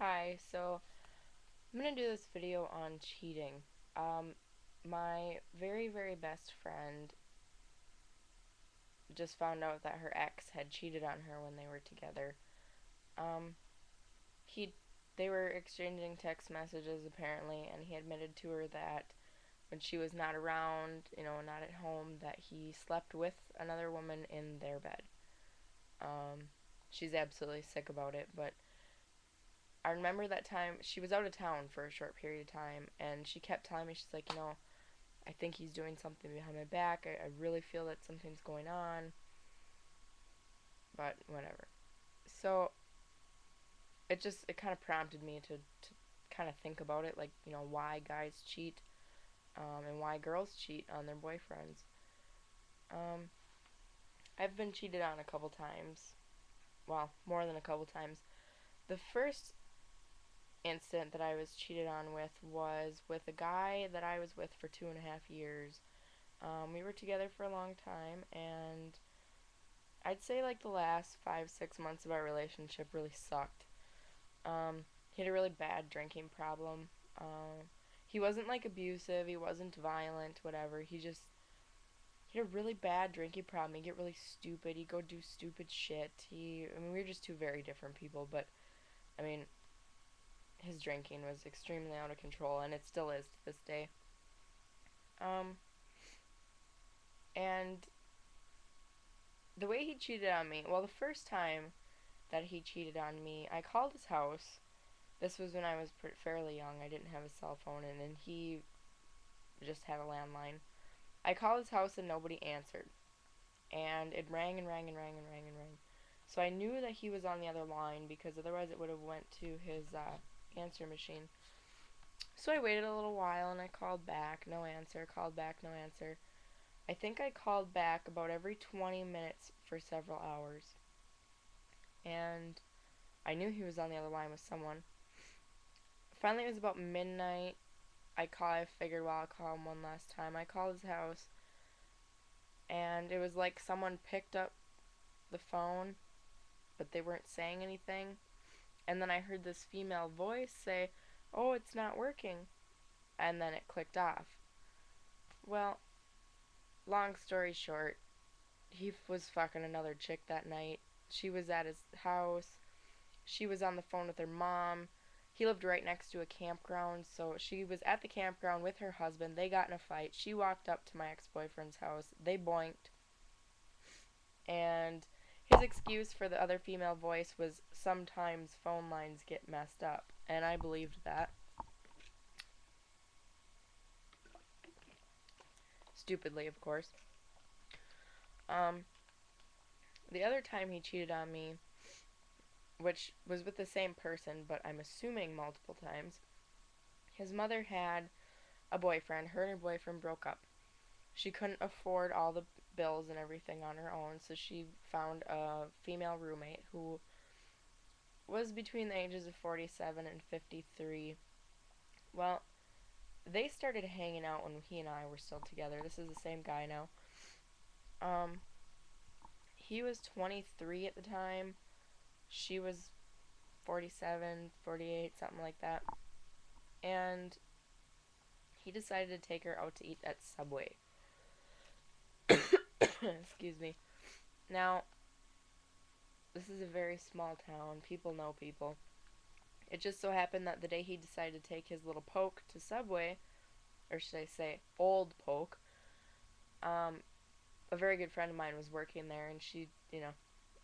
Hi, so I'm gonna do this video on cheating. My very best friend just found out that her ex had cheated on her when they were together. Um, he, they were exchanging text messages apparently, and he admitted to her that when she was not around, not at home, that he slept with another woman in their bed. Um, she's absolutely sick about it, but I remember that time she was out of town for a short period of time, and she kept telling me, she's like, I think he's doing something behind my back. I really feel that something's going on, but whatever. So it kind of prompted me to kind of think about it, like, why guys cheat, and why girls cheat on their boyfriends. Um, I've been cheated on a couple times. Well, more than a couple times. The first incident that I was cheated on with was with a guy that I was with for 2.5 years. We were together for a long time, and I'd say like the last 5, 6 months of our relationship really sucked. He had a really bad drinking problem. He wasn't like abusive, he wasn't violent, whatever. He had a really bad drinking problem. He'd get really stupid. He'd go do stupid shit. I mean, we were just two very different people, but I mean, his drinking was extremely out of control, and it still is to this day. Um, and the way he cheated on me, well, the first time that he cheated on me, I called his house. This was when I was fairly young. I didn't have a cell phone, and he just had a landline. I called his house and nobody answered. And it rang and rang and rang and rang and rang. So I knew that he was on the other line because otherwise it would have went to his answer machine. So I waited a little while and I called back, no answer, called back, no answer. I think I called back about every 20 minutes for several hours. And I knew he was on the other line with someone. Finally, it was about midnight. I figured, well, I'll call him one last time. I called his house, and it was like someone picked up the phone, but they weren't saying anything. And then I heard this female voice say, "Oh, it's not working." And then it clicked off. Well, long story short, he was fucking another chick that night. She was at his house. She was on the phone with her mom. He lived right next to a campground, so she was at the campground with her husband. They got in a fight. She walked up to my ex-boyfriend's house. They boinked. And his excuse for the other female voice was sometimes phone lines get messed up. And I believed that. Stupidly, of course. Um, the other time he cheated on me, which was with the same person, but I'm assuming multiple times, his mother had a boyfriend. Her and her boyfriend broke up. She couldn't afford all the bills and everything on her own, so she found a female roommate who was between the ages of 47 and 53. Well, they started hanging out when he and I were still together. This is the same guy now. Um, he was 23 at the time. She was 47, 48, something like that. And he decided to take her out to eat at Subway. Excuse me. Now, this is a very small town. People know people. It just so happened that the day he decided to take his little poke to Subway, or should I say, old poke, um, a very good friend of mine was working there, and she,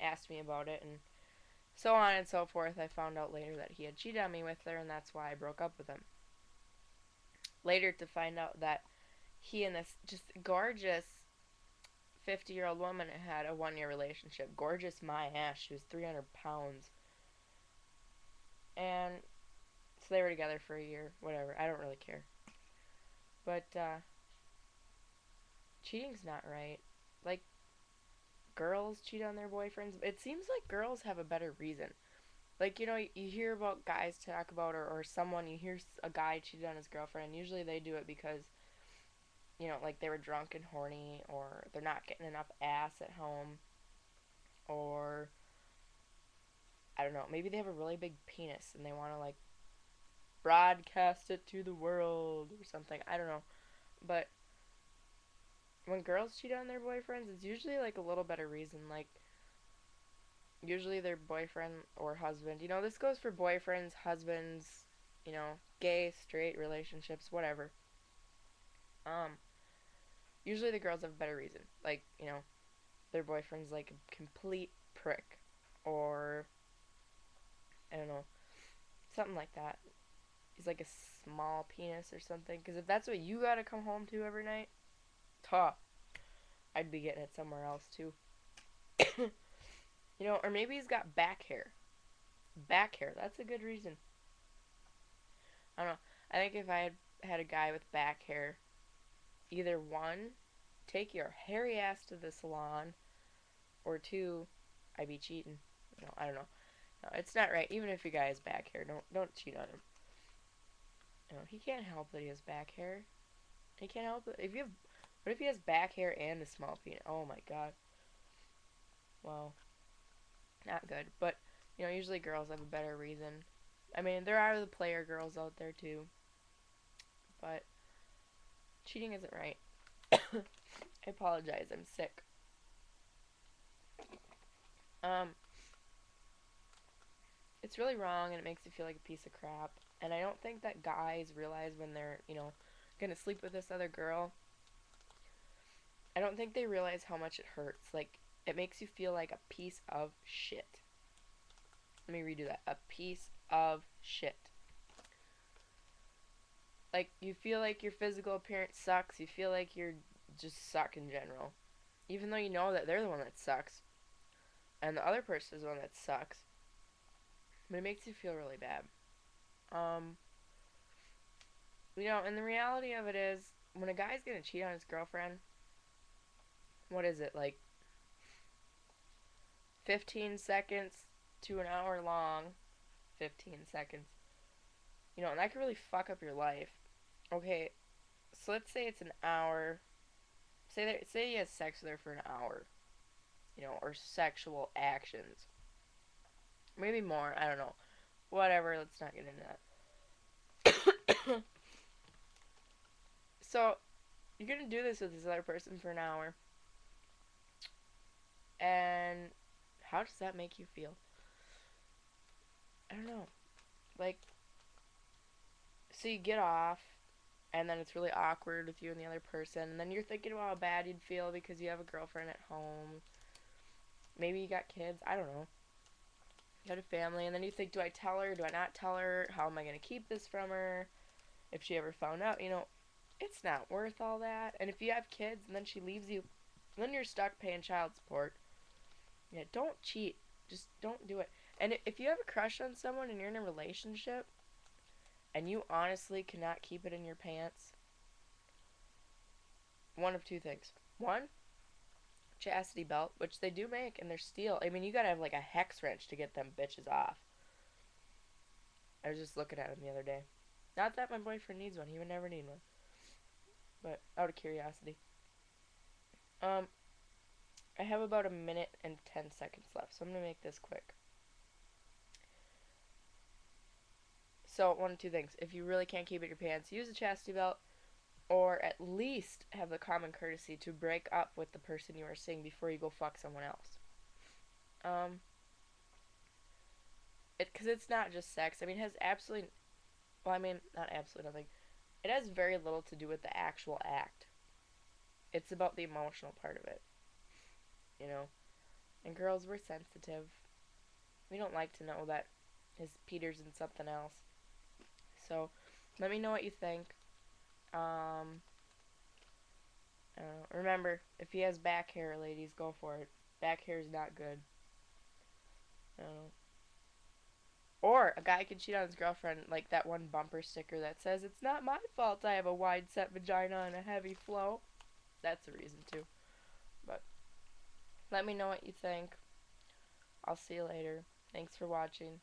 asked me about it, and so on and so forth. I found out later that he had cheated on me with her, and that's why I broke up with him. Later to find out that he and this just gorgeous 50-year-old woman had a 1 year relationship. Gorgeous my ass. She was 300 pounds. And so they were together for a year. Whatever. I don't really care. But, cheating's not right. Like, girls cheat on their boyfriends. It seems like girls have a better reason. Like, you hear about guys talk about, or someone, you hear a guy cheated on his girlfriend, and usually they do it because, like they were drunk and horny, or they're not getting enough ass at home, or I don't know, maybe they have a really big penis and they want to like broadcast it to the world or something. I don't know. But when girls cheat on their boyfriends, it's usually like a little better reason. Like, usually their boyfriend or husband, this goes for boyfriends, husbands, gay, straight relationships, whatever. Um, Usually the girls have a better reason. Like, their boyfriend's like a complete prick. Or, I don't know, something like that. He's like a small penis or something. Because if that's what you gotta come home to every night, tough. I'd be getting it somewhere else too. Or maybe he's got back hair. Back hair, that's a good reason. I don't know. I think if I had a guy with back hair, either one, take your hairy ass to the salon, or two, I'd be cheating. I don't know. No, it's not right. Even if your guy has back hair, don't cheat on him. He can't help that he has back hair. He can't help it. What if he has back hair and a small penis? Oh my god. Well, not good. But usually girls have a better reason. I mean, there are the player girls out there too, but cheating isn't right. I apologize. I'm sick. Um, it's really wrong and it makes you feel like a piece of crap. And I don't think that guys realize when they're, gonna sleep with this other girl. I don't think they realize how much it hurts. Like, it makes you feel like a piece of shit. Let me redo that. A piece of shit. Like, you feel like your physical appearance sucks. You feel like you're just suck in general. Even though you know that they're the one that sucks. And the other person is the one that sucks. But it makes you feel really bad. Um, and the reality of it is, when a guy's gonna cheat on his girlfriend, what is it, like 15 seconds to an hour long? 15 seconds. And that could really fuck up your life. Okay, so let's say it's an hour. Say he has sex with her for an hour, or sexual actions. Maybe more, I don't know. Whatever, let's not get into that. So, you're gonna do this with this other person for an hour. And how does that make you feel? I don't know. Like, so you get off, and then it's really awkward with you and the other person, and then you're thinking about how bad you'd feel because you have a girlfriend at home. Maybe you got kids, I don't know. You got a family, and then you think, do I tell her? Do I not tell her? How am I going to keep this from her? If she ever found out, it's not worth all that. And if you have kids and then she leaves you, then you're stuck paying child support. Yeah, don't cheat. Just don't do it. And if you have a crush on someone and you're in a relationship and you honestly cannot keep it in your pants, one of two things. One, chastity belt, which they do make, and they're steel. I mean, you gotta have like a hex wrench to get them bitches off. I was just looking at them the other day. Not that my boyfriend needs one. He would never need one. But out of curiosity. I have about a minute and 10 seconds left, so I'm gonna make this quick. So, one of two things. If you really can't keep it in your pants, use a chastity belt, or at least have the common courtesy to break up with the person you are seeing before you go fuck someone else. Because it's not just sex. I mean, it has absolutely, well, I mean, not absolutely nothing. It has very little to do with the actual act. It's about the emotional part of it, you know? And girls, we're sensitive. We don't like to know that his Peter's in something else. So, let me know what you think. I don't know. Remember, if he has back hair, ladies, go for it. Back hair is not good. I don't know. Or a guy can cheat on his girlfriend, like that one bumper sticker that says, "It's not my fault I have a wide set vagina and a heavy flow." That's a reason too. But let me know what you think. I'll see you later. Thanks for watching.